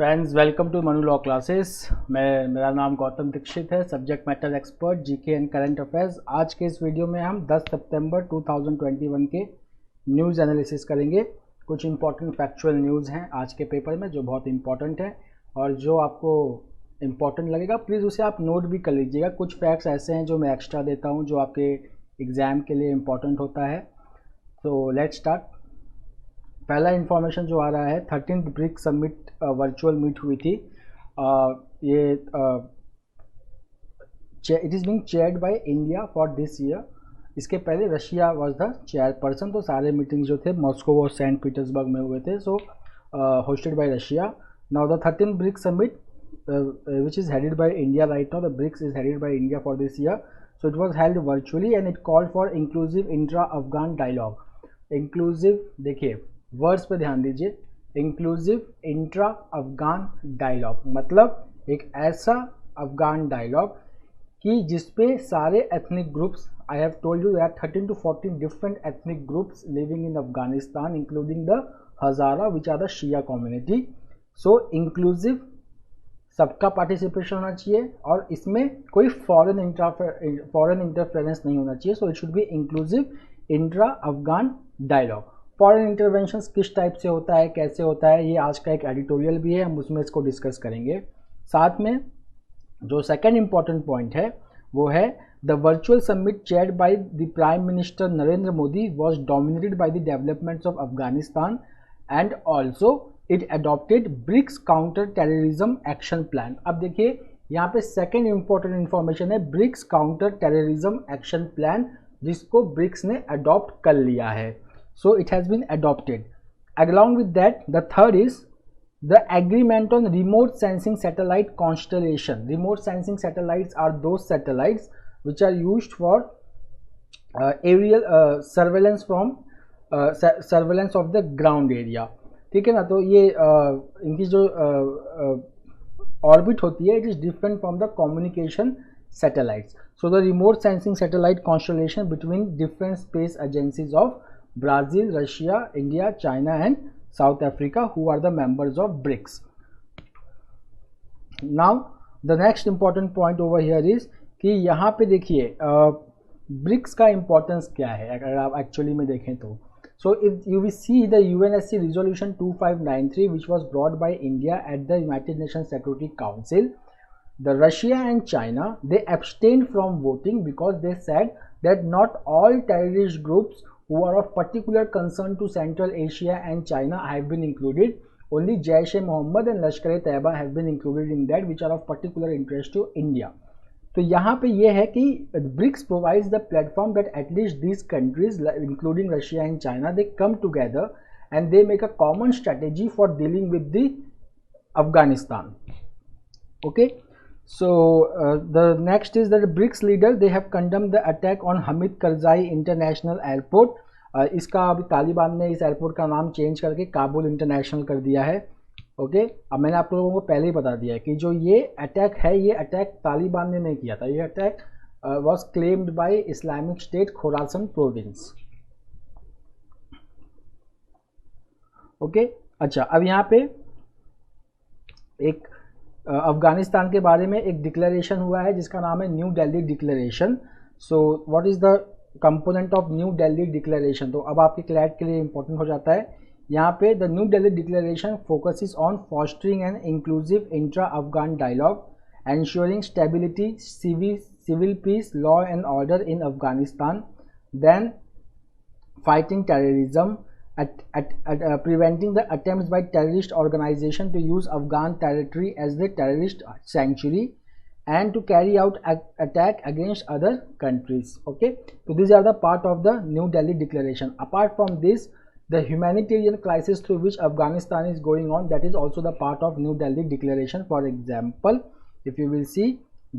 Friends, welcome to Manu law classes. मेरा नाम गौतम दीक्षित है, subject matter expert GK and current affairs. आज के इस वीडियो में हम 10 सितंबर 2021 के न्यूज़ एनालिसिस करेंगे। कुछ इंपॉर्टेंट फैक्चुअल न्यूज़ हैं आज के पेपर में जो बहुत इंपॉर्टेंट है, और जो आपको इम्पॉर्टेंट लगेगा प्लीज़ उसे आप नोट भी कर लीजिएगा। कुछ फैक्ट्स ऐसे हैं जो मैं एक्स्ट्रा देता हूँ जो आपके एग्ज़ाम के लिए इम्पॉर्टेंट होता है। तो लेट्स स्टार्ट। पहला इन्फॉर्मेशन जो आ रहा है, 13th BRICS summit virtual meet हुई थी। ये it is being chaired by India for this year. इसके पहले रशिया वाज द चेयरपर्सन, तो सारे मीटिंग जो थे मॉस्को और सेंट पीटर्सबर्ग में हुए थे। So hosted by Russia. Now the 13th BRICS summit which is headed by India right now. The BRICS is headed by India for this year. So it was held virtually and it called for inclusive intra-Afghan dialogue. Inclusive, देखिए words पे ध्यान दीजिए। Inclusive intra Afghan dialogue मतलब एक ऐसा Afghan dialogue कि जिसपे सारे ethnic groups, I have told you that 13 to 14 different ethnic groups living in Afghanistan including the Hazara which are the Shia community. So inclusive, सबका पार्टिसिपेशन होना चाहिए और इसमें कोई फॉरेन इंटरफेरेंस नहीं होना चाहिए। So it should be inclusive intra Afghan dialogue. Foreign interventions किस टाइप से होता है, कैसे होता है, ये आज का एक एडिटोरियल भी है, हम उसमें इसको डिस्कस करेंगे। साथ में जो सेकंड इंपॉर्टेंट पॉइंट है वो है the virtual summit chaired by the prime minister Narendra Modi was dominated by the developments of Afghanistan and also it adopted BRICS counter terrorism action plan. अब देखिए यहाँ पे सेकेंड इंपॉर्टेंट इंफॉर्मेशन है, BRICS counter terrorism action plan, जिसको BRICS ने adopt कर लिया है। So it has been adopted. Along with that, the third is the agreement on remote sensing satellite constellation. Remote sensing satellites are those satellites which are used for aerial surveillance from surveillance of the ground area. ठीक है ना। तो ये इनकी जो orbit होती है, it is different from the communication satellites. So the remote sensing satellite constellation between different space agencies of Brazil, Russia, India, China and South Africa who are the members of BRICS. Now the next important point over here is कि यहाँ पे देखिए BRICS का importance क्या है अगर आप actually में देखें तो। So if you will see the UNSC resolution 2593 which was brought by India at the United Nations Security Council, the Russia and China, they abstained from voting because they said that not all terrorist groups who are of particular concern to Central Asia and China have been included. Only Jaish-e-Mohammed and Lashkar-e-Taiba have been included in that, which are of particular interest to India. तो यहाँ पे ये है कि BRICS provides the platform that at least these countries, including Russia and China, they come together and they make a common strategy for dealing with the Afghanistan. Okay. So the next is that the BRICS leaders, they have condemned the attack on Hamid Karzai International Airport. इसका अभी तालिबान ने इस airport का नाम change करके Kabul international कर दिया है। ओके। अब मैंने आप लोगों को पहले ही बता दिया है कि जो ये अटैक है, ये अटैक तालिबान ने नहीं किया था। ये attack was claimed by Islamic State Khorasan province. Okay. अच्छा, अब यहाँ पे एक अफगानिस्तान के बारे में एक डिक्लेरेशन हुआ है जिसका नाम है new Delhi declaration. So what is the component of new Delhi declaration, तो अब आपके क्लैट के लिए इंपॉर्टेंट हो जाता है। यहाँ पे the New Delhi declaration focuses on fostering an inclusive intra Afghan dialogue, ensuring stability, civil peace, law and order in Afghanistan, then fighting terrorism, preventing the attempts by terrorist organization to use Afghan territory as the terrorist sanctuary and to carry out attack against other countries. Okay, so these are the part of the New Delhi Declaration. Apart from this, the humanitarian crisis through which Afghanistan is going on, that is also the part of New Delhi Declaration. For example, if you will see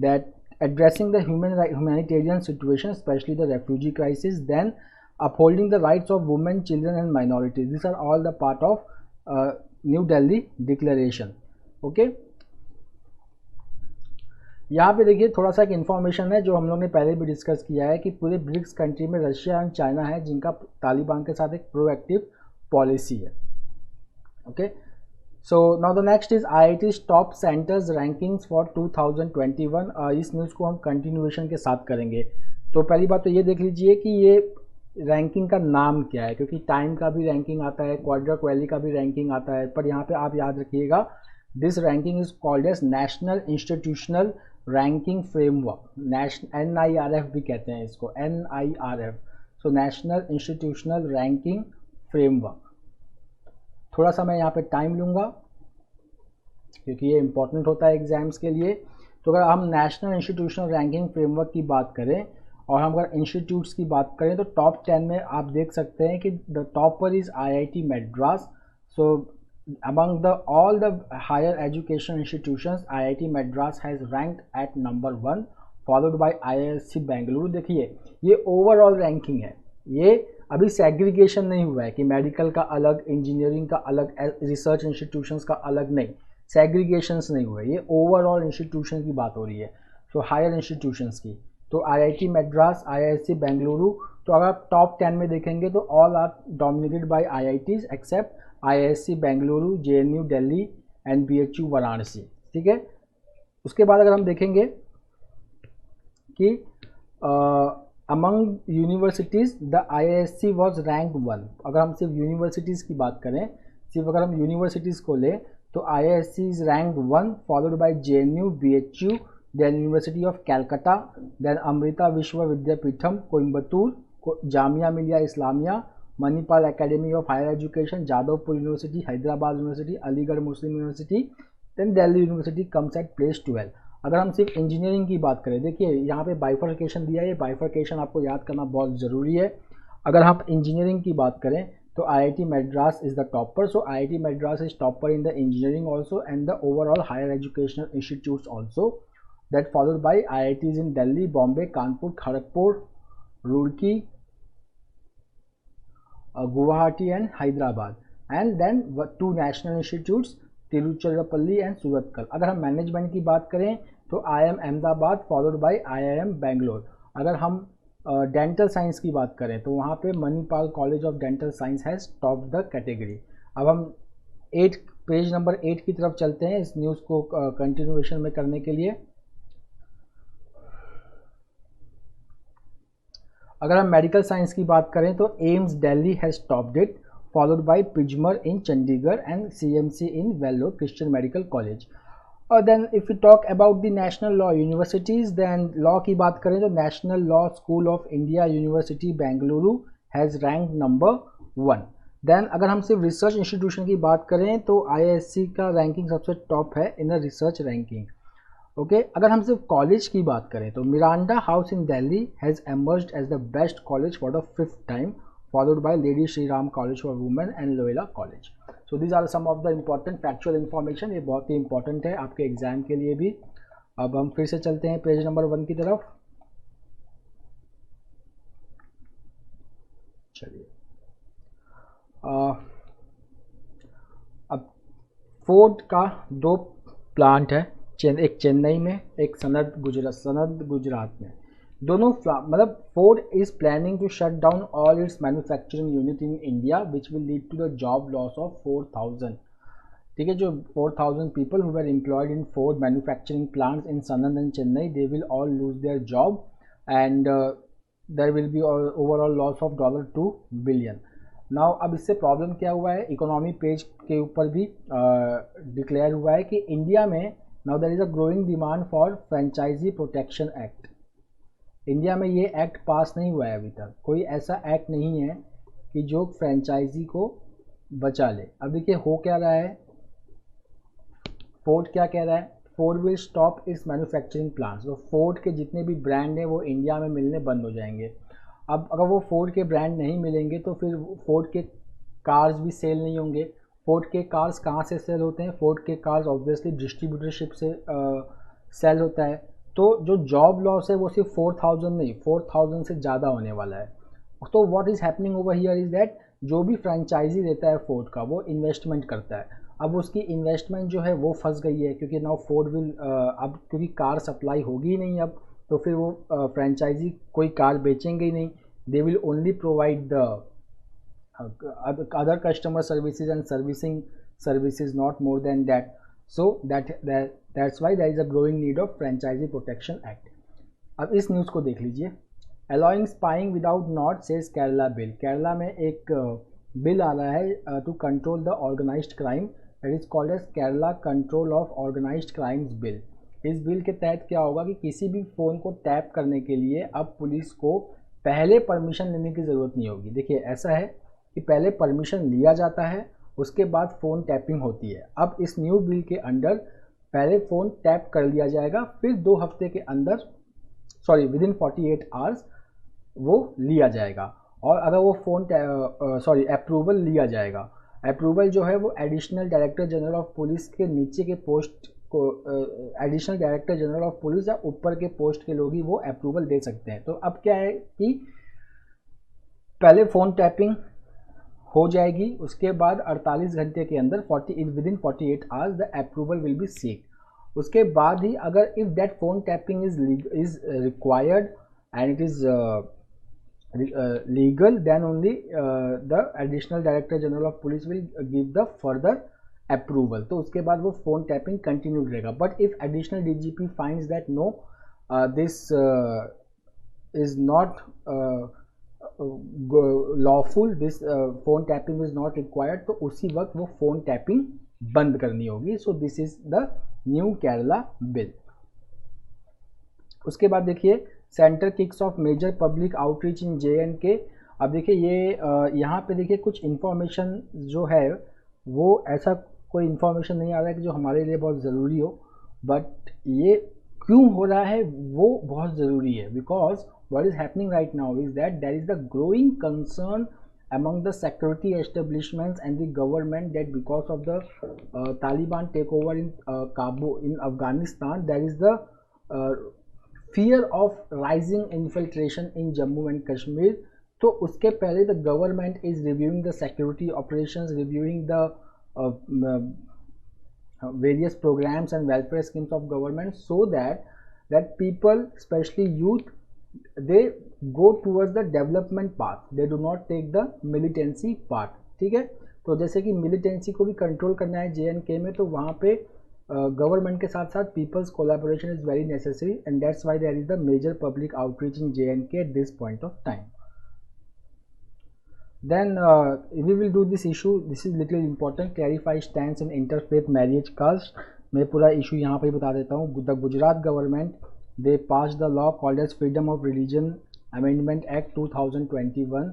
that addressing the humanitarian situation, especially the refugee crisis, then upholding the rights of women, children and minorities, these are all the part of New Delhi Declaration. Okay, यहाँ पे देखिए थोड़ा सा एक information है जो हम लोग ने पहले भी डिस्कस किया है कि पूरे ब्रिक्स कंट्री में रशिया एंड चाइना है जिनका तालिबान के साथ एक प्रोएक्टिव पॉलिसी है। Okay, so now the next is IIT's top centres rankings for 2021। इस न्यूज़ को हम कंटिन्यूएशन के साथ करेंगे। तो पहली बात तो ये देख लीजिए कि ये रैंकिंग का नाम क्या है, क्योंकि टाइम का भी रैंकिंग आता है, क्वाड्रा क्वेली का भी रैंकिंग आता है, पर यहाँ पे आप याद रखिएगा this ranking is called as national institutional ranking framework. NIRF भी कहते हैं इसको, NIRF। So national institutional ranking framework. थोड़ा सा मैं यहाँ पे टाइम लूँगा क्योंकि ये इंपॉर्टेंट होता है एग्जाम्स के लिए। तो अगर हम नेशनल इंस्टीट्यूशनल रैंकिंग फ्रेमवर्क की बात करें और हम अगर इंस्टीट्यूट्स की बात करें तो टॉप 10 में आप देख सकते हैं कि the topper is IIT Madras। So among the all the higher education institutions IIT Madras has ranked at number 1 followed by IISc Bengaluru। देखिए ये ओवरऑल रैंकिंग है, ये अभी सेग्रीगेशन नहीं हुआ है कि मेडिकल का अलग, इंजीनियरिंग का अलग, रिसर्च इंस्टीट्यूशंस का अलग, नहीं सेग्रीगेशंस नहीं हुए, ये ओवरऑल इंस्टीट्यूशन की बात हो रही है। सो हायर इंस्टीट्यूशंस की तो IIT Madras, IISc बेंगलुरु। तो अगर आप टॉप 10 में देखेंगे तो all are dominated by IITs except IISc Bengaluru, JNU Delhi and BHU Varanasi. ठीक है, उसके बाद अगर हम देखेंगे कि among universities the IISc was rank 1। अगर हम सिर्फ यूनिवर्सिटीज़ की बात करें, सिर्फ अगर हम यूनिवर्सिटीज़ को लें तो IISc is rank 1 followed by JNU, BHU, then university of Calcutta, then Amrita Vishwa Vidyapeetham Coimbatore, Jamia Millia Islamia, Manipal academy of higher education, Jadavpur university, Hyderabad university, Aligarh Muslim university, then Delhi university comes at place 12। अगर हम सिर्फ इंजीनियरिंग की बात करें, देखिए यहाँ पे बाइफर्केशन दिया है, ये बाइफर्केशन आपको याद करना बहुत ज़रूरी है। अगर हम इंजीनियरिंग की बात करें तो IIT Madras is the topper. So IIT Madras is topper in the engineering also and the overall higher educational institutes also, that followed by IITs in Delhi, Bombay, Kanpur, Kharagpur, Roorkee, Guwahati and Hyderabad, and then 2 national institutes Tiruchirappalli and Surathkal। अगर हम management की बात करें तो IIM Ahmedabad followed by IIM Bangalore। अगर हम dental science की बात करें तो वहाँ पे Manipal college of dental science has top the category. अब हम पेज नंबर 8 की तरफ चलते हैं इस न्यूज़ को कंटिन्यूएशन में करने के लिए। अगर हम मेडिकल साइंस की बात करें तो AIIMS Delhi has topped it followed by PGIMER in Chandigarh and CMC in Vellore Christian Medical College. और then if you talk about the national law universities, then law की बात करें तो national law school of India university Bengaluru has rank number 1। Then अगर हम सिर्फ research institution की बात करें तो IISc का रैंकिंग सबसे टॉप है in the research ranking. Okay, अगर हम सिर्फ कॉलेज की बात करें तो Miranda house in Delhi has emerged as the best college for the 5th time followed by lady Shri Ram college for women and Loyola college. So these are some of the important factual information, ये बहुत ही important है आपके exam के लिए भी। अब हम फिर से चलते हैं पेज नंबर 1 की तरफ। चलिए, अब फोर्ड का 2 प्लांट है, एक चेन्नई में, एक सनद गुजरात में। दोनों मतलब Ford is planning to shut down all its manufacturing unit in India which will lead to the job loss of 4000। ठीक है, जो 4000 people who were employed in Ford manufacturing plants in Sanand and Chennai, they will all lose their job and there will be overall loss of $2 billion. Now अब इससे problem क्या हुआ है, economy page के ऊपर भी डिक्लेयर हुआ है कि इंडिया में now there is a growing demand for franchisee protection act. India में ये एक्ट पास नहीं हुआ है अभी तक, कोई ऐसा एक्ट नहीं है कि जो फ्रेंचाइजी को बचा ले। अब देखिए हो क्या रहा है, फोर्ड क्या कह रहा है, Ford will stop it's manufacturing plants. तो फोर्ड के जितने भी ब्रांड हैं वो इंडिया में मिलने बंद हो जाएंगे। अब अगर वो फोर्ड के ब्रांड नहीं मिलेंगे तो फिर फोर्ड के कार्स भी सेल नहीं होंगे। फोर्ड के कार्स कहाँ से सेल होते हैं, फोर्ड के कार्स ऑब्वियसली डिस्ट्रीब्यूटरशिप से सेल होता है। तो जो जॉब लॉस है वो सिर्फ 4000 नहीं, 4000 से ज़्यादा होने वाला है। तो what is happening over here is that जो भी फ्रेंचाइजी देता है फोर्ड का वो इन्वेस्टमेंट करता है। अब उसकी इन्वेस्टमेंट जो है वो फंस गई है क्योंकि नाउ फोर्ड विल अब क्योंकि कार सप्लाई होगी ही नहीं अब, तो फिर वो फ्रेंचाइजी कोई कार बेचेंगे ही नहीं। They will only provide the other customer services and servicing services, not more than that. So that's why there is a growing need of Franchisee Protection Act. अब इस न्यूज़ को देख लीजिए. Allowing spying without not says Kerala bill. Kerala में एक bill आ रहा है to control the organised crime, that is called as Kerala control of organised crimes bill. इस बिल के तहत क्या होगा कि किसी भी फ़ोन को टैप करने के लिए अब पुलिस को पहले परमिशन लेने की ज़रूरत नहीं होगी. देखिए ऐसा है कि पहले परमिशन लिया जाता है, उसके बाद फ़ोन टैपिंग होती है. अब इस न्यू बिल के अंडर पहले फ़ोन टैप कर लिया जाएगा, फिर 2 हफ्ते के अंदर विदिन 48 आवर्स वो लिया जाएगा. और अगर वो फ़ोन अप्रूवल लिया जाएगा, अप्रूवल जो है वो additional director general of police के नीचे के पोस्ट को additional director general of police या ऊपर के पोस्ट के लोग ही वो अप्रूवल दे सकते हैं. तो अब क्या है कि पहले फ़ोन टैपिंग हो जाएगी, उसके बाद 48 घंटे के अंदर within 48 hours the approval will be seek. उसके बाद ही अगर if that phone tapping is required and it is legal, then only the additional director general of police will give the further approval. तो उसके बाद वो phone tapping continue रहेगा. But if additional DGP finds that no, this is not lawful, this phone tapping is not required, तो उसी वक्त वो phone tapping बंद करनी होगी. So this is the new Kerala bill. उसके बाद देखिए centre kicks off major public outreach in JNK. अब देखिए ये यहाँ पे देखिए कुछ इन्फॉर्मेशन जो है वो ऐसा कोई इन्फॉर्मेशन नहीं आ रहा है कि जो हमारे लिए बहुत ज़रूरी हो, बट ये क्यों हो रहा है वो बहुत ज़रूरी है. Because what is happening right now is that there is the growing concern among the security establishments and the government that because of the Taliban takeover in Kabul in Afghanistan, there is the fear of rising infiltration in Jammu and Kashmir. तो उसके पहले the government is reviewing the security operations, reviewing the various programs and welfare schemes of government, so that people, especially youth, they go towards the development path, they do not take the militancy part. ठीक है, तो जैसे कि militancy को भी control करना है JNK में, तो वहाँ पे गवर्नमेंट के साथ साथ people's collaboration is very necessary and that's why there is the major public outreach in JNK at this point of time. Then we will do this issue. This is little important. Clarify stance in interfaith marriage caste. मैं पूरा issue यहाँ पे बता देता हूँ. The Gujarat government they passed the law called as Freedom of Religion Amendment Act 2021,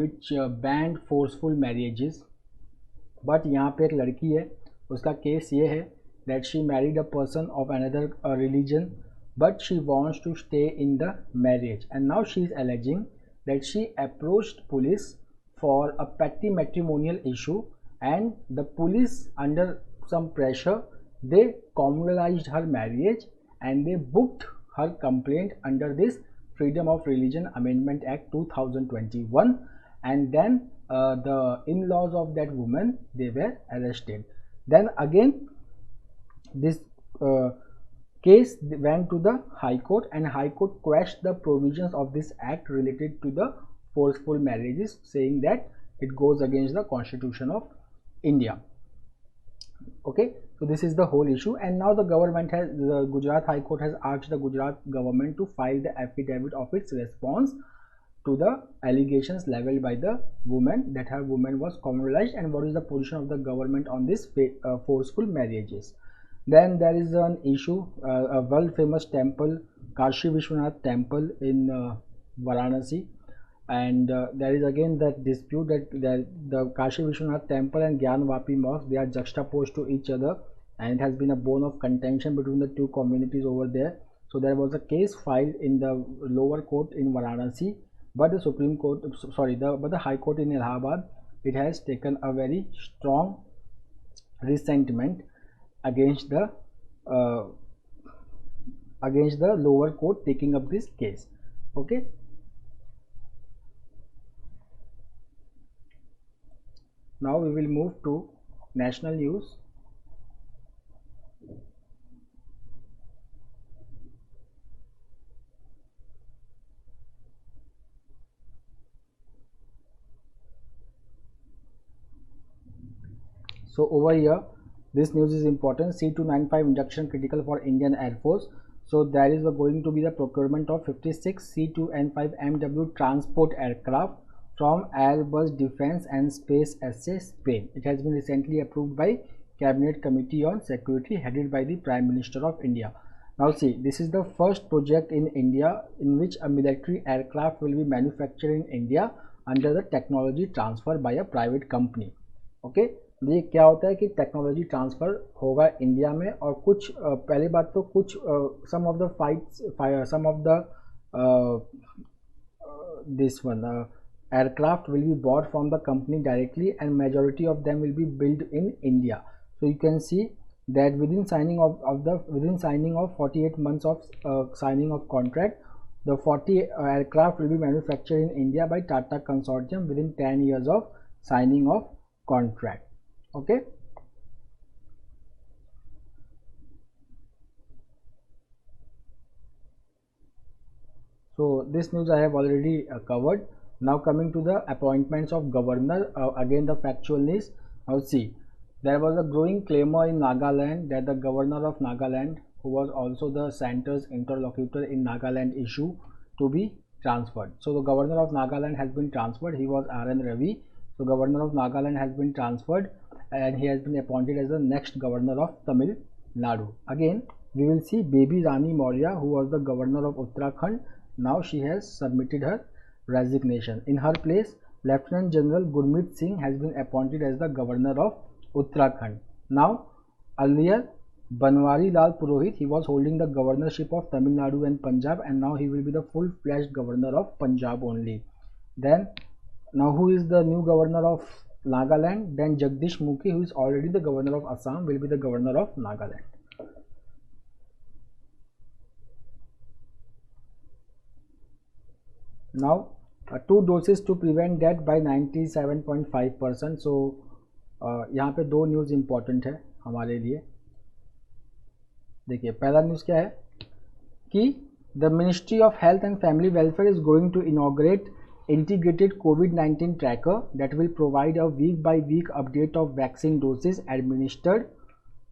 which banned forceful marriages. But यहाँ पे एक लड़की है, उसका केस ये है that she married a person of another religion, but she wants to stay in the marriage, and now she is alleging that she approached police for a petty matrimonial issue, and the police under some pressure they communalized her marriage and they booked her complaint under this Freedom of Religion Amendment Act 2021, and then the in-laws of that woman they were arrested. Then again this case went to the High Court, and High Court quashed the provisions of this act related to the forceful marriages, saying that it goes against the Constitution of India. Okay, so this is the whole issue, and now the government has, the Gujarat High Court has asked the Gujarat government to file the affidavit of its response to the allegations leveled by the woman, that her woman was communalized, and what is the position of the government on this forceful marriages. Then there is an issue, a world famous temple, Kashi Vishwanath temple in Varanasi, and there is again that dispute that the Kashi Vishwanath temple and Gyan Vapi mosque, they are juxtaposed to each other, and it has been a bone of contention between the two communities over there. So there was a case filed in the lower court in Varanasi, but the Supreme Court, but the High Court in Allahabad, it has taken a very strong resentment against the lower court taking up this case. Okay, now we will move to national news. So over here, this news is important. C295 induction critical for Indian Air Force. So there is going to be the procurement of 56 C2N5 MW transport aircraft from Airbus Defence and Space SA Spain. It has been recently approved by Cabinet Committee on Security headed by the Prime Minister of India. Now see, this is the first project in India in which a military aircraft will be manufactured in India under the technology transfer by a private company. Okay, ये क्या होता है कि technology transfer होगा India में, और कुछ पहली बात तो कुछ some of the some of the this one aircraft will be bought from the company directly, and majority of them will be built in India. So you can see that within signing of 48 months of signing of contract, the 40 aircraft will be manufactured in India by Tata Consortium within 10 years of signing of contract. Okay. So this news I have already covered. Now coming to the appointments of governor, again the factual news. Now see, there was a growing clamor in Nagaland that the governor of Nagaland, who was also the center's interlocutor in Nagaland issue, to be transferred. So the governor of Nagaland has been transferred. He was R.N. Ravi. So governor of Nagaland has been transferred and he has been appointed as the next governor of Tamil Nadu. Again, we will see Baby Rani Maurya, who was the governor of Uttarakhand. Now she has submitted her resignation. In her place, Lieutenant General Gurmeet Singh has been appointed as the governor of Uttarakhand. Now, earlier Banwari Lal Purohit, he was holding the governorship of Tamil Nadu and Punjab, and now he will be the full-fledged governor of Punjab only. Then, now who is the new governor of Nagaland? Then Jagdish Mukhi, who is already the governor of Assam, will be the governor of Nagaland. Now, 2 doses to prevent death by 97.5%. So यहाँ पे 2 news important है हमारे लिए. देखिए, पहला news क्या है कि the ministry of health and family welfare is going to inaugurate integrated कोविड-19 tracker that will provide a week by week update of vaccine doses administered,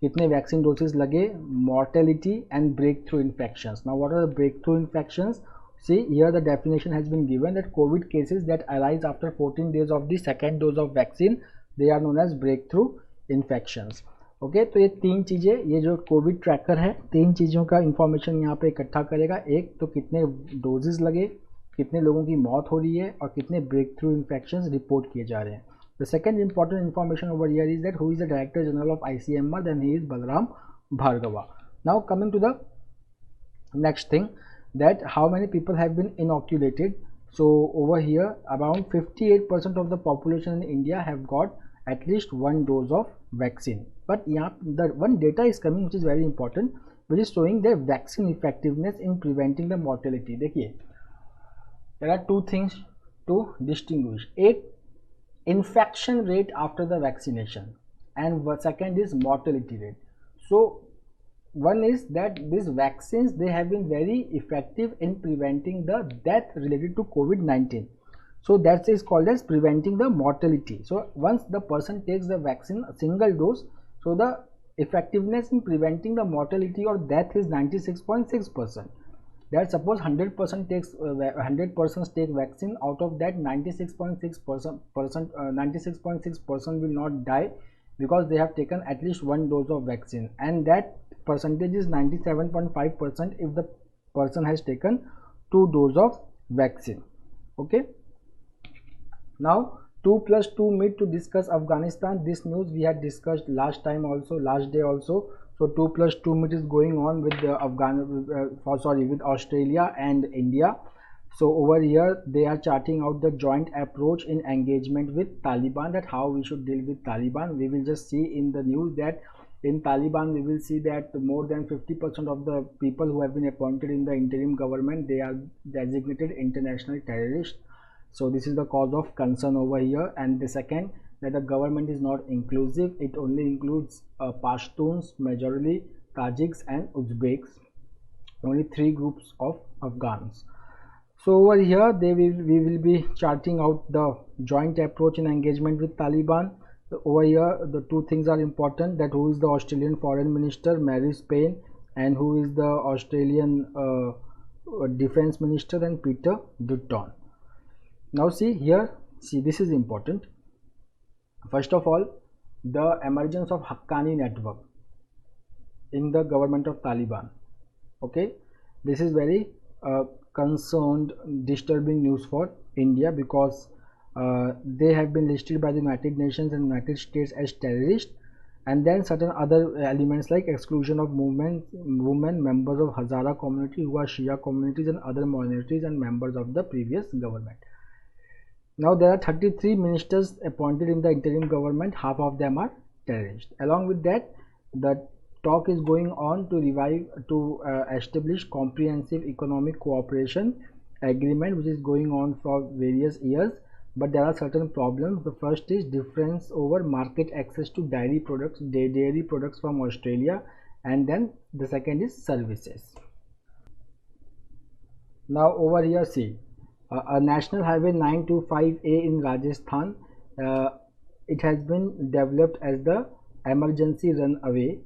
कितने वैक्सीन डोजेज लगे, mortality and breakthrough infections. Now what are the breakthrough infections? See, here the definition has been given that COVID cases that arise after 14 days of the second dose of vaccine, they are known as breakthrough infections. Okay, तो ये 3 चीज़ें, ये जो Covid tracker है 3 चीज़ों का information यहाँ पे इकट्ठा करेगा. एक तो कितने डोजेज लगे, कितने लोगों की मौत हो रही है और कितने ब्रेक थ्रू इन्फेक्शंस रिपोर्ट किए जा रहे हैं. The second important information over here is that who is the director general of ICMR, then he is Balram Bhargava. Now coming to the next thing, that how many people have been inoculated. So over here around 58% of the population in India have got at least 1 dose of vaccine. But yeah, the one data is coming which is very important, which is showing their vaccine effectiveness in preventing the mortality. देखिए, there are 2 things to distinguish. एक, infection rate after the vaccination, and second is mortality rate. So one is that these vaccines, they have been very effective in preventing the death related to COVID-19. So that is called as preventing the mortality. So once the person takes the vaccine, a single dose, so the effectiveness in preventing the mortality or death is 96.6%. That suppose 100% takes 100% take vaccine, out of that 96.6% will not die because they have taken at least 1 dose of vaccine, and that percentage is 97.5% if the person has taken 2 doses of vaccine. Okay, now 2 + 2 meet to discuss Afghanistan. This news we had discussed last time also, last day also. So 2 + 2 meet is going on with the with Australia and India. So over here they are charting out the joint approach in engagement with Taliban, that how we should deal with Taliban. We will just see in the news that in Taliban we will see that more than 50% of the people who have been appointed in the interim government, they are designated international terrorists. So this is the cause of concern over here. And the second, that the government is not inclusive. It only includes Pashtuns, majorly Tajiks and Uzbeks, only 3 groups of Afghans. So over here we will be charting out the joint approach in engagement with Taliban. Over here, the two things are important, that who is the Australian Foreign Minister, Marise Payne, and who is the Australian Defense Minister, and Peter Dutton. Now see here, see this is important. First of all, the emergence of Haqqani network in the government of Taliban. Okay, this is very concerned, disturbing news for India, because they have been listed by the United Nations and United States as terrorists, and then certain other elements like exclusion of women members of Hazara community who are Shia communities and other minorities and members of the previous government. Now there are 33 ministers appointed in the interim government, half of them are terrorists. Along with that, the talk is going on to establish comprehensive economic cooperation agreement, which is going on for various years, but there are certain problems. The first is difference over market access to dairy products from Australia, and then the second is services. Now over here, see, a national highway 925A in Rajasthan, it has been developed as the emergency runway.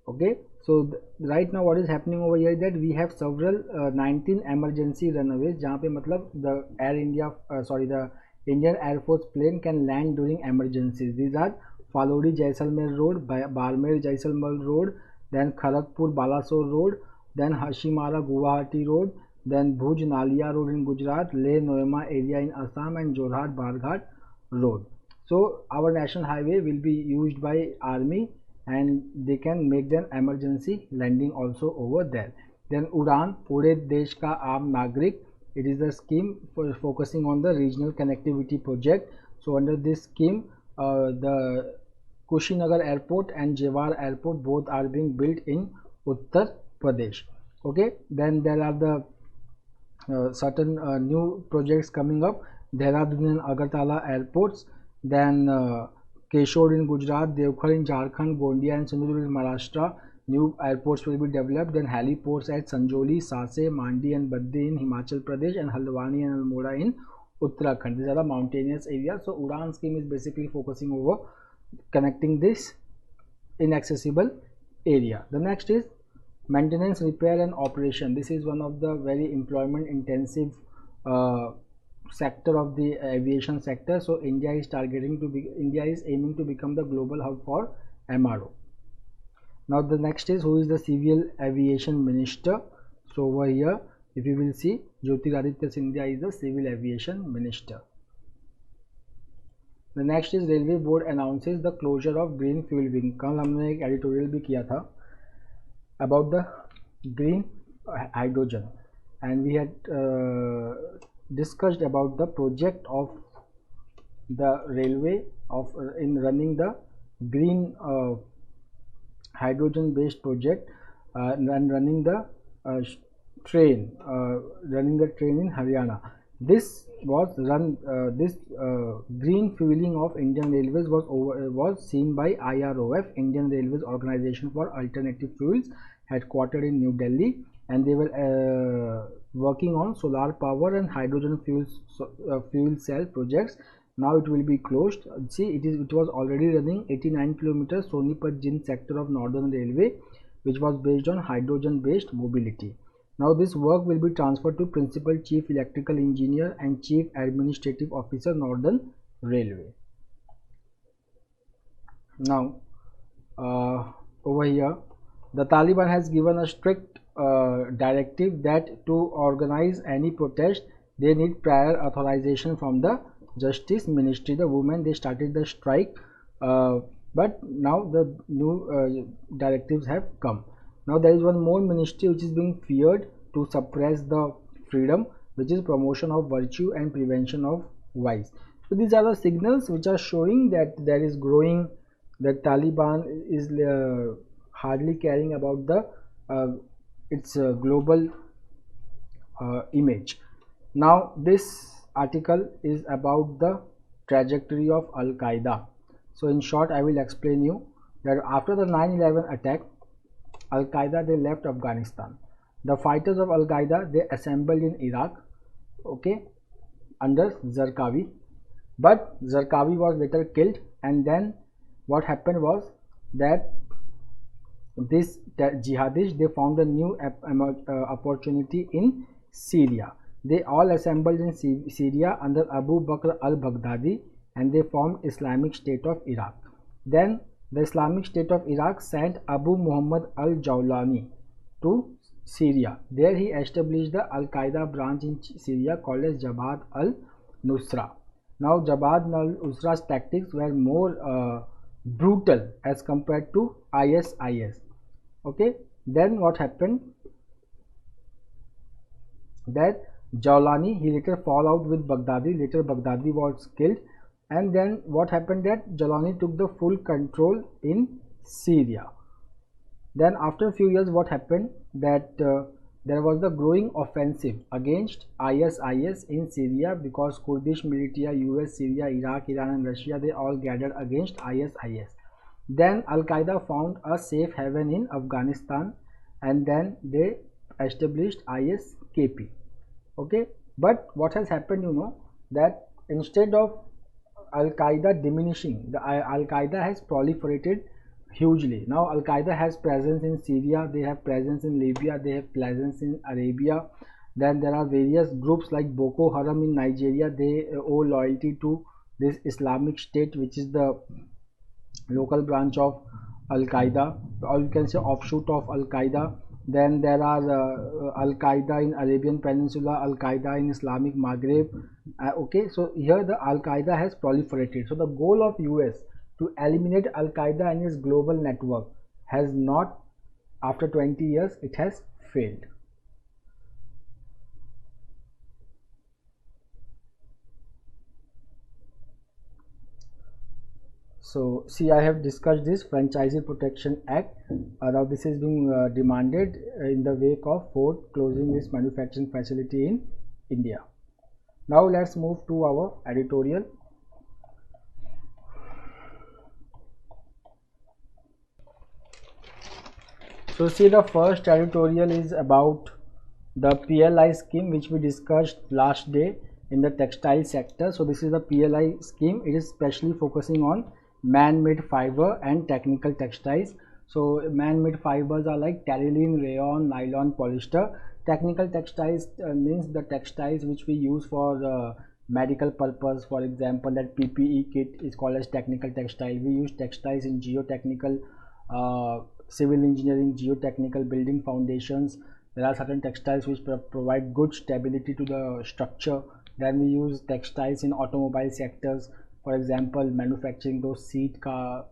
Okay, so right now what is happening over here is that we have several 19 emergency runways, jahan pe matlab the the Indian Air Force plane can land during emergencies. These are Falodi Jaisalmer Road, Barmer Jaisalmer Road, then Kharagpur Balasore Road, then Hashimara Guwahati Road, then Bhuj Nalia Road in Gujarat, Leh Noema area in Assam, and Jorhat Barghat Road. So our national highway will be used by army, and they can make them emergency landing also over there. Then Udan, Pure Desh Ka Aam Nagrik, it is a scheme for focusing on the regional connectivity project. So under this scheme, the Kushinagar Airport and Jewar Airport both are being built in Uttar Pradesh. Okay, then there are the certain new projects coming up. Dehradun and Agartala airports, then Keshore in Gujarat, Devghar in Jharkhand, Gondia and Sindhurgarh in Maharashtra, new airports will be developed. Then heliports at Sanjoli, Sase, Mandi and Baddi in Himachal Pradesh, and Haldwani and Almora in Uttarakhand. These are the mountainous areas. So Udan scheme is basically focusing over connecting this inaccessible area. The next is maintenance, repair and operation. This is one of the very employment intensive sector of the aviation sector. So India is aiming to become the global hub for MRO. Now the next is who is the civil aviation minister. So over here, if you will see, Jyotiraditya Scindia is the civil aviation minister. The next is Railway Board announces the closure of green fuel wing. कल हमने एक editorial भी किया था about the green hydrogen, and we had discussed about the project of the railway of in running the green hydrogen based project and running the train in Haryana. This was run green fueling of Indian Railways was seen by IROF, Indian Railways Organization for Alternative Fuels, headquartered in New Delhi, and they were working on solar power and hydrogen fuel cell projects. Now it will be closed. See, it was already running 89 kilometers Sonipat Jind sector of Northern Railway, which was based on hydrogen based mobility. Now this work will be transferred to Principal Chief Electrical Engineer and Chief Administrative Officer, Northern Railway. Now over here, the Taliban has given a strict directive that to organize any protest, they need prior authorization from the Justice Ministry. The women, they started the strike, but now the new directives have come. Now there is one more ministry which is being feared to suppress the freedom, which is promotion of virtue and prevention of vice. So these are the signals which are showing that there is growing, that Taliban is hardly caring about the its global image. Now this article is about the trajectory of Al-Qaeda. So in short, I will explain you that after the 9/11 attack, Al-Qaeda, they left Afghanistan. The fighters of Al-Qaeda, they assembled in Iraq, okay, under Zarqawi, but Zarqawi was later killed, and then what happened was that this jihadists, they found a new opportunity in Syria. They all assembled in Syria under Abu Bakr al-Baghdadi, and they formed Islamic State of Iraq. Then the Islamic State of Iraq sent Abu Muhammad al-Jawlani to Syria. There he established the Al-Qaeda branch in Syria called as Jabhat al-Nusra. Now Jabhat al-Nusra's tactics were more brutal as compared to ISIS. Okay, then what happened, that Jawlani, he later fall out with Baghdadi. Later Baghdadi was killed, and then what happened, that Jawlani took the full control in Syria. Then after a few years, what happened, that there was the growing offensive against ISIS in Syria, because Kurdish militia, US, Syria, Iraq, Iran and Russia, they all gathered against ISIS. Then Al-Qaeda found a safe haven in Afghanistan, and then they established ISKP. Okay, but what has happened, that instead of Al-Qaeda diminishing, the Al-Qaeda has proliferated hugely. Now Al-Qaeda has presence in Syria, they have presence in Libya, they have presence in Arabia. Then there are various groups like Boko Haram in Nigeria. They owe loyalty to this Islamic State, which is the local branch of Al-Qaeda, or you can say offshoot of Al-Qaeda. Then there are Al-Qaeda in Arabian Peninsula, Al-Qaeda in Islamic Maghreb. Okay, so here the Al-Qaeda has proliferated. So the goal of US to eliminate Al-Qaeda and its global network has not, after 20 years, it has failed. So see, I have discussed this Franchisee Protection Act. Now this is being demanded in the wake of Ford closing its manufacturing facility in India. Now let's move to our editorial. So see, the first editorial is about the PLI scheme, which we discussed last day in the textile sector. So this is the PLI scheme. It is specially focusing on man-made fiber and technical textiles. So man-made fibers are like terylene, rayon, nylon, polyester. Technical textiles means the textiles which we use for medical purpose. For example, that PPE kit is called as technical textile. We use textiles in geotechnical, civil engineering, geotechnical, building foundations. There are certain textiles which provide good stability to the structure. Then we use textiles in automobile sectors. For example, manufacturing those car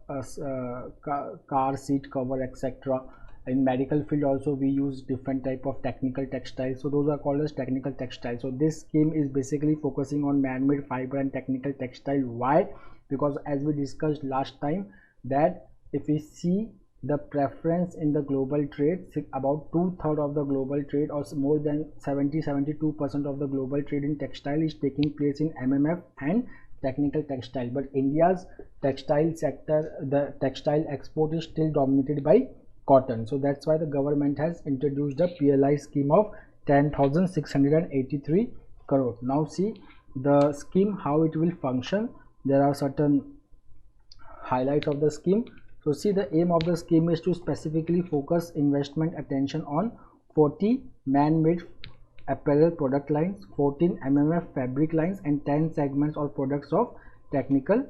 seat cover, etc. In medical field also we use different type of technical textiles. So those are called as technical textiles. So this scheme is basically focusing on man-made fiber and technical textile. Why? Because as we discussed last time, that if we see the preference in the global trade, about 2/3 of the global trade, or more than 72% of the global trade in textile is taking place in MMF and technical textile. But India's textile sector, the textile export is still dominated by cotton. So that's why the government has introduced a PLI scheme of 10,683 crore. Now see the scheme, how it will function. There are certain highlights of the scheme. So see, the aim of the scheme is to specifically focus investment attention on 40 man-made apparel product lines, 14 MMF fabric lines, and 10 segments or products of technical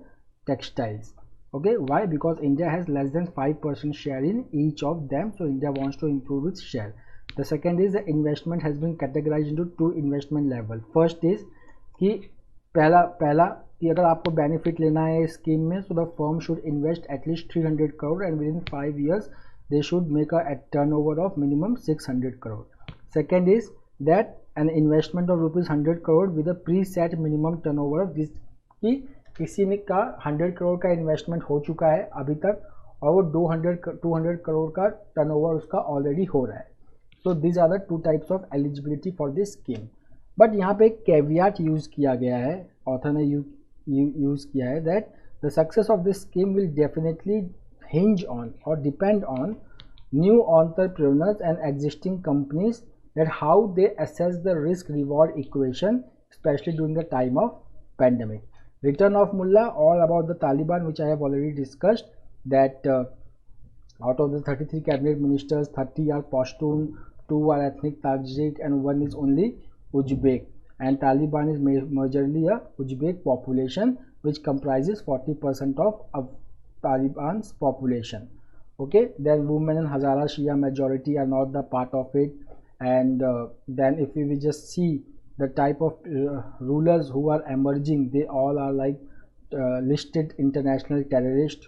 textiles. Okay, why? Because India has less than 5% share in each of them, so India wants to improve its share. The second is the investment has been categorized into 2 investment level. First is कि पहला कि अगर आपको benefit लेना है scheme में, so the firm should invest at least 300 crore and within 5 years they should make a turnover of minimum 600 crore. Second is that an investment of ₹100 crore with a preset minimum turnover of this, कि किसी ने का 100 करोड़ का investment हो चुका है अभी तक और वो 200 करोड़ का टर्नओवर उसका ऑलरेडी हो रहा है. So this are the 2 types of eligibility for this scheme. But यहाँ पे एक कैवियाट यूज़ किया गया है, ऑथर ने यूज़ किया है, that the success of this scheme will definitely hinge on or depend on new entrepreneurs and existing companies, that how they assess the risk reward equation, especially during the time of pandemic. Return of Mullah, all about the Taliban, which I have already discussed. that out of the 33 cabinet ministers, 30 are Pashtun, 2 are ethnic Tajik, and 1 is only Uzbek. And Taliban is majorly a Uzbek population, which comprises 40% of Taliban's population. Okay, then women and Hazara Shia majority are not the part of it. And then if we will just see the type of rulers who are emerging, they all are like listed international terrorists.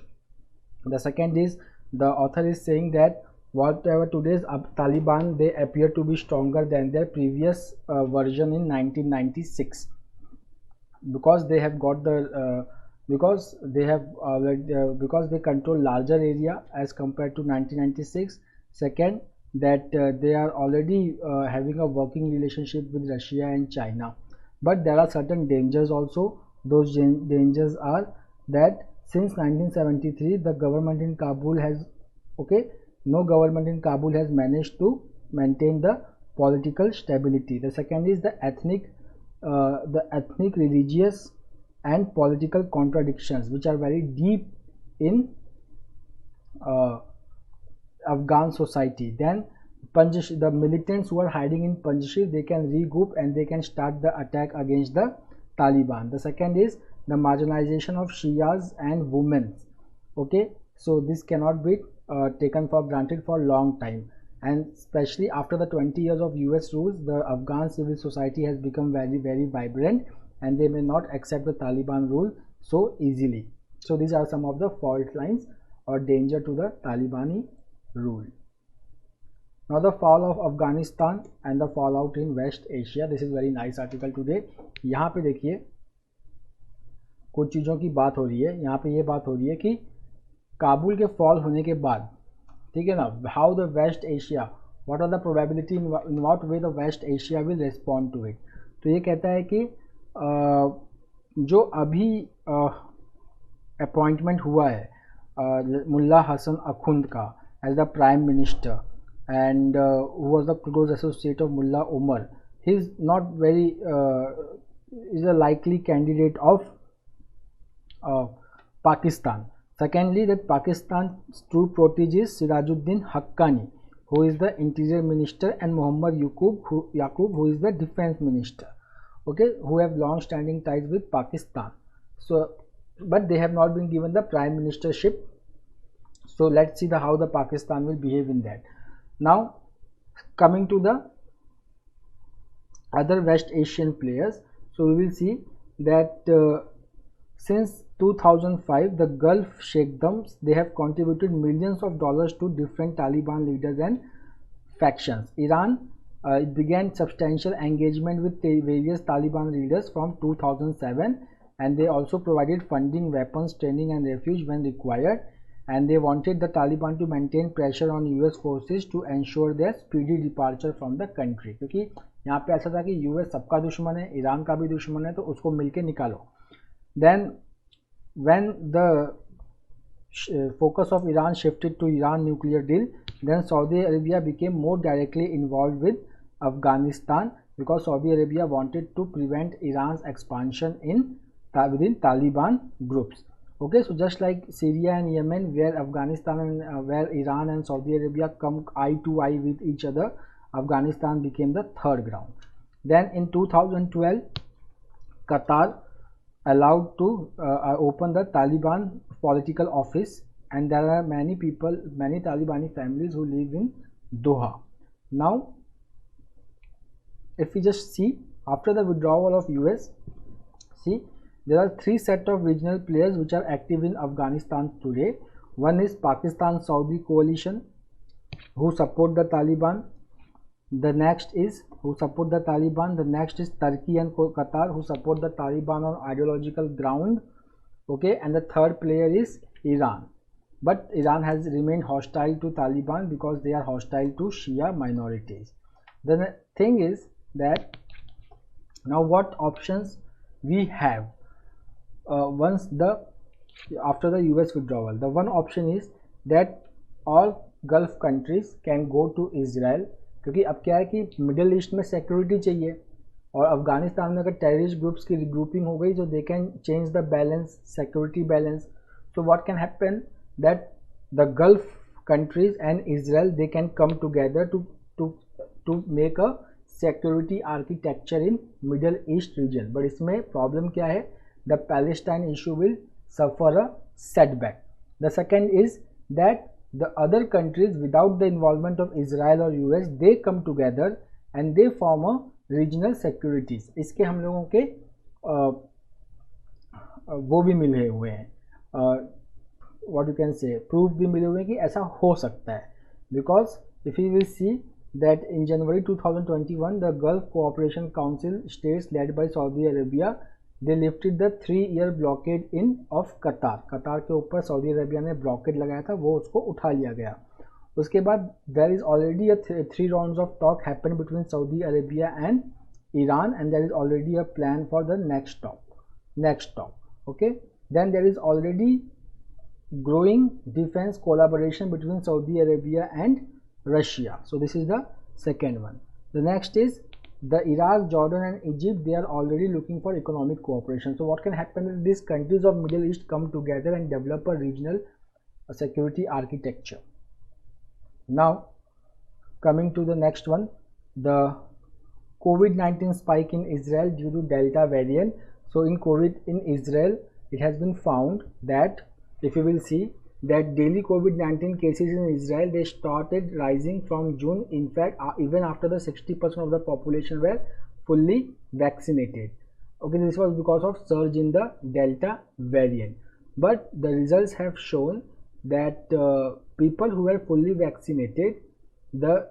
The second is, the author is saying that whatever today's Taliban, they appear to be stronger than their previous version in 1996, because they have got the because they control larger area as compared to 1996. Second, that they are already having a working relationship with Russia and China, but there are certain dangers also. Those dangers are that since 1973 the government in Kabul has no government in Kabul has managed to maintain the political stability. The second is the ethnic, religious and political contradictions which are very deep in Afghan society. Then Panjshir, the militants who are hiding in Panjshir, they can regroup and they can start the attack against the Taliban. The second is the marginalization of Shias and women. Okay, so this cannot be taken for granted for a long time, and especially after the 20 years of US rules, the Afghan civil society has become very, very vibrant, and they may not accept the Taliban rule so easily. So these are some of the fault lines or danger to the Talibani rule. Now the fall of Afghanistan and the fallout in West Asia. This is very nice article today. यहाँ पे देखिए कुछ चीज़ों की बात हो रही है. यहाँ पे ये बात हो रही है कि काबुल के फॉल होने के बाद, ठीक है ना, how the west Asia, what are the probability in what way the west Asia will respond to it. तो ये कहता है कि जो अभी अपॉइंटमेंट हुआ है मुल्ला हसन अखुंद का as the prime minister, and who was the close associate of Mullah Omar, he is not very is a likely candidate of Pakistan. Secondly, that Pakistan's true protege is Sirajuddin Haqqani, who is the interior minister, and Muhammad Yaqub, who is the defense minister, okay, who have long standing ties with Pakistan. So but they have not been given the prime ministership. So let's see how the Pakistan will behave in that. Now coming to the other West Asian players, so we will see that since 2005 the Gulf Sheikdoms, they have contributed millions of dollars to different Taliban leaders and factions. Iran began substantial engagement with various Taliban leaders from 2007, and they also provided funding, weapons, training and refuge when required. And they wanted the Taliban to maintain pressure on US forces to ensure their speedy departure from the country. क्योंकि यहाँ पे ऐसा था कि US सबका दुश्मन है, Iran का भी दुश्मन है, तो उसको मिलके निकालो. Then when the focus of Iran shifted to Iran nuclear deal, then Saudi Arabia became more directly involved with Afghanistan, because Saudi Arabia wanted to prevent Iran's expansion within Taliban groups. Okay, so just like Syria and Yemen, where Afghanistan and where Iran and Saudi Arabia come eye to eye with each other, Afghanistan became the third ground. Then in 2012, Qatar allowed to open the Taliban political office, and there are many people, many Talibani families who live in Doha. Now, if we just see after the withdrawal of US, see, there are three sets of regional players which are active in Afghanistan today. One is Pakistan-Saudi coalition, who support the Taliban. The next is who support the Taliban. The next is Turkey and Qatar, who support the Taliban on ideological ground. Okay, and the third player is Iran. But Iran has remained hostile to Taliban because they are hostile to Shia minorities. The thing is that now what options we have after the US withdrawal. The one option is that all Gulf countries can go to Israel, क्योंकि अब क्या है कि middle east में security चाहिए, और अफगानिस्तान में अगर टेररिस्ट ग्रुप्स की रिग्रुपिंग हो गई तो they can change the balance, security balance. So what can happen that the Gulf countries and Israel, they can come together to make a security architecture in Middle East region. But इसमें problem क्या है? The Palestine issue will suffer a setback. The second is that the other countries without the involvement of Israel or US, they come together and they form a regional securities. इसके हम लोगों के वो भी मिले हुए हैं, what you can say, proof भी मिले हुए हैं कि ऐसा हो सकता है. Because if you will see that in January 2021 the Gulf Cooperation Council states led by Saudi Arabia, they lifted the 3-year blockade in of Qatar. कतार के ऊपर सऊदी अरेबिया ने ब्लॉकेड लगाया था, वो उसको उठा लिया गया. उसके बाद there is already a 3 rounds of talk happened between Saudi Arabia and Iran, and there is already a plan for the next talk. Okay, then there is already growing defense collaboration between Saudi Arabia and Russia. So this is the second one. The next is the Iraq, Jordan and Egypt, they are already looking for economic cooperation. So what can happen is these countries of Middle East come together and develop a regional security architecture. Now coming to the next one, the COVID-19 spike in Israel due to Delta variant. So in Israel, it has been found that, if you will see, that daily COVID-19 cases in Israel, they started rising from June. In fact, even after the 60% of the population were fully vaccinated. Okay, this was because of surge in the Delta variant. But the results have shown that people who were fully vaccinated, the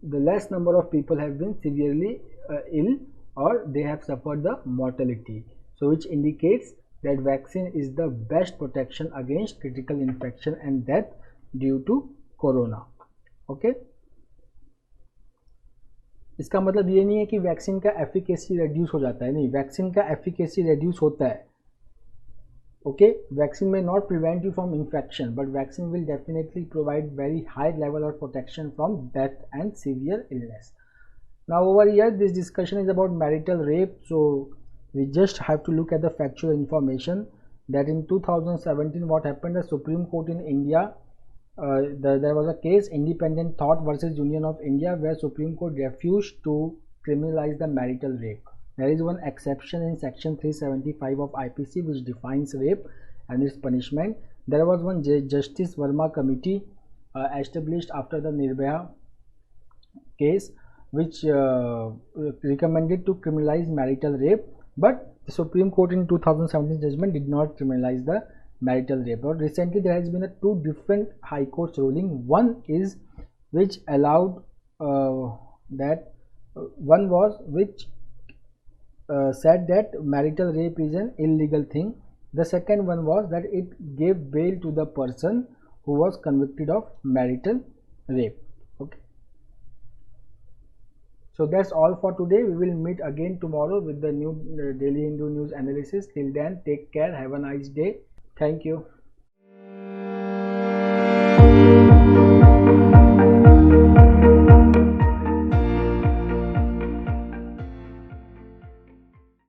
less number of people have been severely ill, or they have suffered the mortality. So which indicates that vaccine is the best protection against critical infection and death due to corona. Okay, इसका मतलब ये नहीं है कि vaccine का efficacy reduce हो जाता है, नहीं, वैक्सीन का एफिकेसी रेड्यूस होता है. Okay, vaccine may not prevent you from infection, but vaccine will definitely provide very high level of protection from death and severe illness. Now over here, this discussion is about marital rape. So we just have to look at the factual information that in 2017, what happened, the Supreme Court in India, there was a case, Independent Thought versus Union of India, where Supreme Court refused to criminalize the marital rape. There is one exception in section 375 of IPC which defines rape and its punishment. There was one Justice Verma committee established after the Nirbhaya case, which recommended to criminalize marital rape, but the Supreme Court in 2017 judgment did not criminalize the marital rape. But recently there has been two different high courts ruling. One is which allowed one was which said that marital rape is an illegal thing. The second one was that it gave bail to the person who was convicted of marital rape. Okay, so that's all for today. We will meet again tomorrow with the new Daily Hindu news analysis. Till then, take care, have a nice day. Thank you.